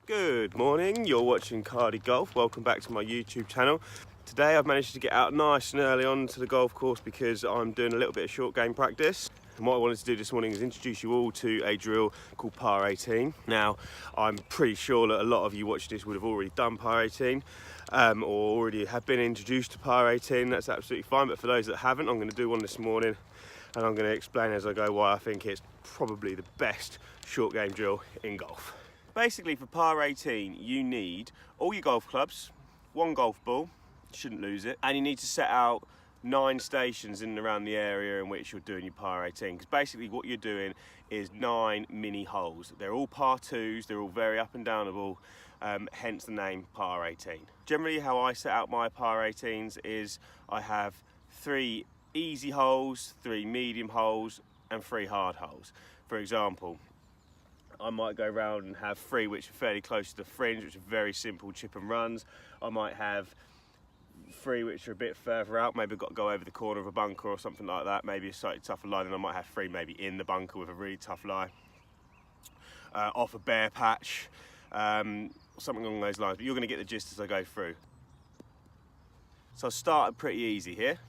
Good morning, you're watching CardyGolf. Welcome back to my YouTube channel. Today I've managed to get out nice and early on to the golf course because I'm doing a little bit of short game practice. And what I wanted to do this morning is introduce you all to a drill called par 18. Now, I'm pretty sure that a lot of you watching this would have already done par 18 or already have been introduced to par 18. That's absolutely fine, but for those that haven't, I'm going to do one this morning and I'm going to explain as I go why I think it's probably the best short game drill in golf. Basically, for par 18, you need all your golf clubs, one golf ball, shouldn't lose it, and you need to set out 9 stations in and around the area in which you're doing your par 18, because basically what you're doing is 9 mini holes. They're all par 2s, they're all very up and downable, hence the name par 18. Generally how I set out my par 18s is I have 3 easy holes, 3 medium holes, and 3 hard holes. For example, I might go around and have 3 which are fairly close to the fringe, which are very simple chip and runs. I might have 3 which are a bit further out, maybe I've got to go over the corner of a bunker or something like that, maybe a slightly tougher lie, and I might have 3 maybe in the bunker with a really tough lie, off a bare patch, something along those lines, but you're going to get the gist as I go through. So I'll start pretty easy here.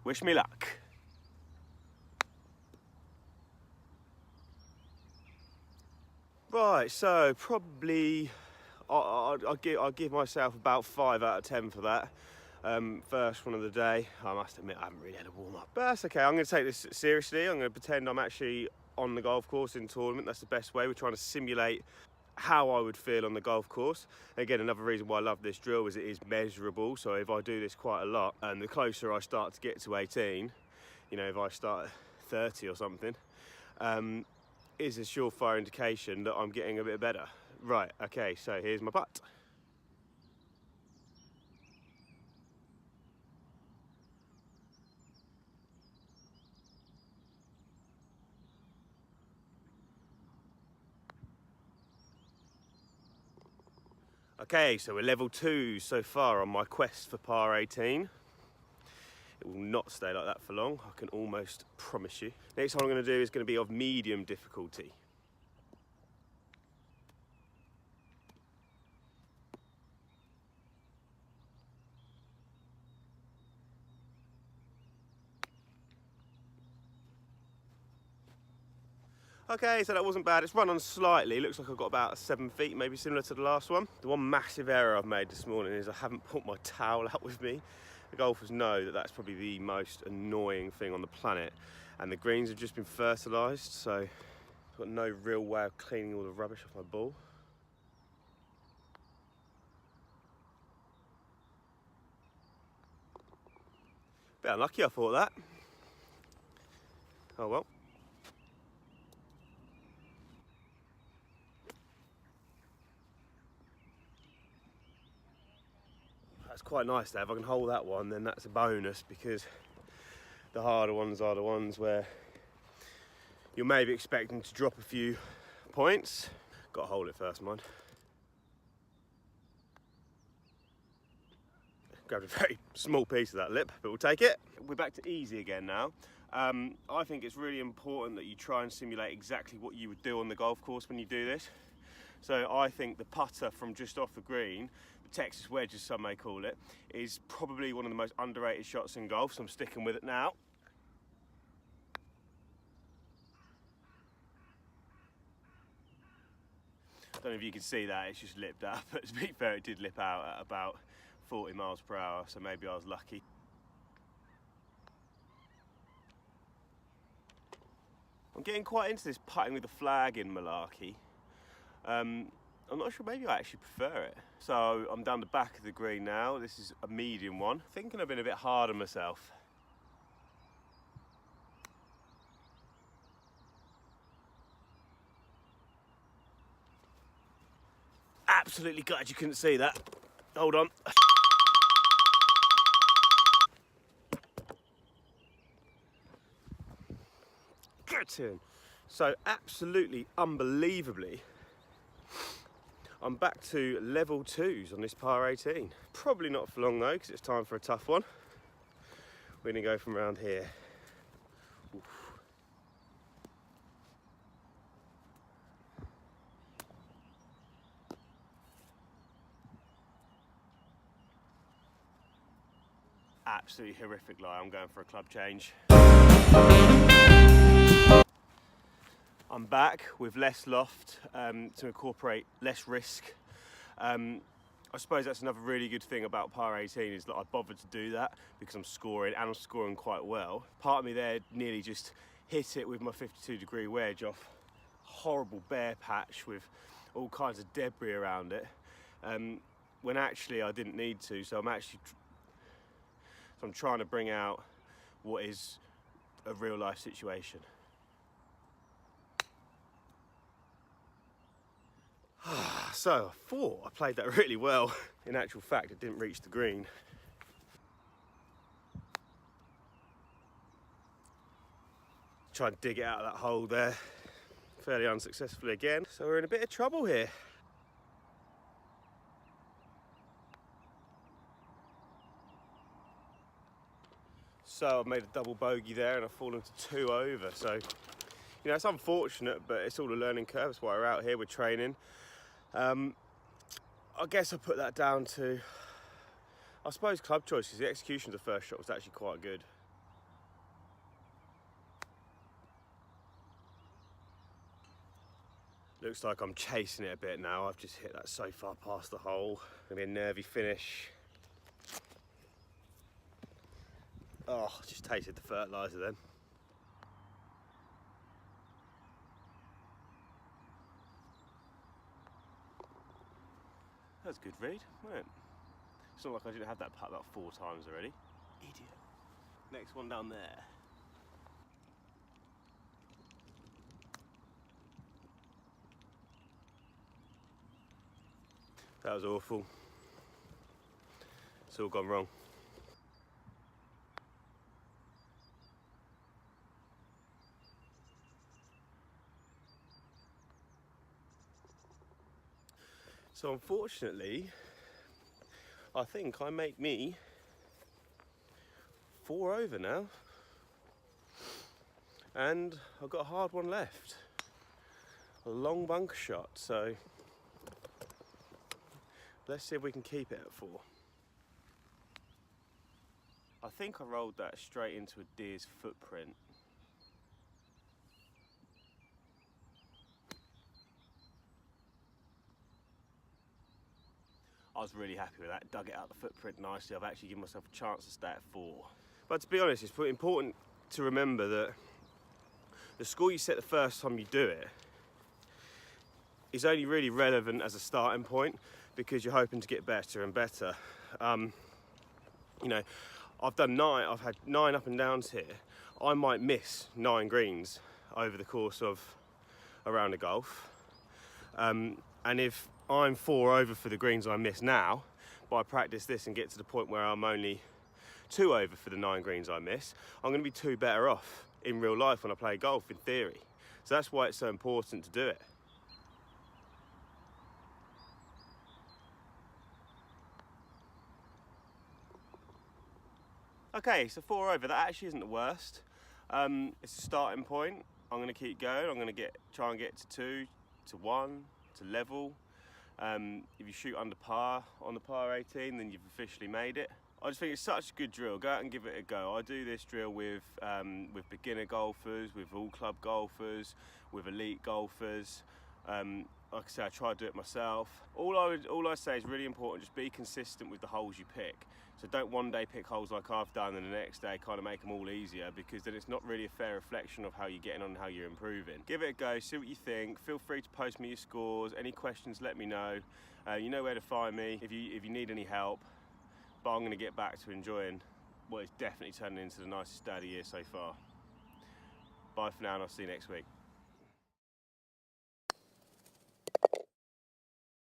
Wish me luck. Right, so probably I'll give myself about 5 out of 10 for that. First one of the day. I must admit I haven't really had a warm up, but that's okay. I'm going to take this seriously. I'm going to pretend I'm actually on the golf course in tournament. That's the best way. We're trying to simulate how I would feel on the golf course. Again, another reason why I love this drill is it is measurable. So if I do this quite a lot, and the closer I start to get to 18, you know, if I start at 30 or something, is a surefire indication that I'm getting a bit better. Right, okay, so here's my putt. Okay, so we're level 2 so far on my quest for par 18. It will not stay like that for long, I can almost promise you. Next one I'm going to do is going to be of medium difficulty. Okay, so that wasn't bad. It's run on slightly. Looks like I've got about 7 feet, maybe similar to the last one. The one massive error I've made this morning is I haven't put my towel out with me. The golfers know that that's probably the most annoying thing on the planet. And the greens have just been fertilised, so I've got no real way of cleaning all the rubbish off my ball. Bit unlucky, I thought that. Oh well. That's quite nice there. If I can hold that one, then that's a bonus, because the harder ones are the ones where you're maybe expecting to drop a few points. Got to hold it first, mind. Grabbed a very small piece of that lip, but we'll take it. We're back to easy again now. I think it's really important that you try and simulate exactly what you would do on the golf course when you do this. So I think the putter from just off the green, the Texas wedge as some may call it, is probably one of the most underrated shots in golf, so I'm sticking with it now. I don't know if you can see that, it's just lipped up, but to be fair, it did lip out at about 40 miles per hour, so maybe I was lucky. I'm getting quite into this putting with the flag in malarkey. I'm not sure, maybe I actually prefer it. So I'm down the back of the green now. This is a medium one. Thinking I've been a bit hard on myself. Absolutely glad you couldn't see that. Hold on. Get in. So absolutely unbelievably, I'm back to level 2s on this par 18. Probably not for long though, because it's time for a tough one. We're gonna go from around here. Oof. absolutely horrific lie. I'm going for a club change. I'm back with less loft to incorporate less risk. I suppose that's another really good thing about par 18 is that I bothered to do that because I'm scoring, and I'm scoring quite well. Part of me there nearly just hit it with my 52-degree wedge off horrible bare patch with all kinds of debris around it, when actually I didn't need to. So I'm trying to bring out what is a real life situation. So I thought I played that really well. In actual fact, it didn't reach the green. Tried to dig it out of that hole there, fairly unsuccessfully again. So we're in a bit of trouble here. So I've made a double bogey there and I've fallen to 2 over. So, you know, it's unfortunate, but it's all a learning curve. That's why we're out here, we're training. I guess I put that down to, I suppose, club choices. The execution of the first shot was actually quite good. Looks like I'm chasing it a bit now. I've just hit that so far past the hole. Gonna be a nervy finish. Oh, just tasted the fertiliser then. That's a good read, wasn't it? It's not like I didn't have that putt about 4 times already. Idiot. Next one down there. That was awful. It's all gone wrong. So unfortunately, I think I make me 4 over now. And I've got a hard one left. A long bunker shot, so let's see if we can keep it at 4. I think I rolled that straight into a deer's footprint. I was really happy with that, dug it out the footprint nicely. I've actually given myself a chance to stay at 4. But to be honest, it's important to remember that the score you set the first time you do it is only really relevant as a starting point because you're hoping to get better and better. You know, I've had 9 up and downs here. I might miss 9 greens over the course of a round of golf. And if I'm 4 over for the greens I miss now, but I practice this and get to the point where I'm only 2 over for the 9 greens I miss, I'm going to be 2 better off in real life when I play golf, in theory. So that's why it's so important to do it. Okay, so 4 over, that actually isn't the worst. It's a starting point. I'm going to keep going. I'm going to try and get to 2, to 1, to level. If you shoot under par on the par 18, then you've officially made it. I just think it's such a good drill. Go out and give it a go. I do this drill with beginner golfers, with all club golfers, with elite golfers. Like I say, I try to do it myself. All I say is really important, just be consistent with the holes you pick. So don't one day pick holes like I've done and the next day kind of make them all easier, because then it's not really a fair reflection of how you're getting on and how you're improving. Give it a go, see what you think. Feel free to post me your scores. Any questions, let me know. You know where to find me if you need any help. But I'm going to get back to enjoying what is definitely turning into the nicest day of the year so far. Bye for now, and I'll see you next week.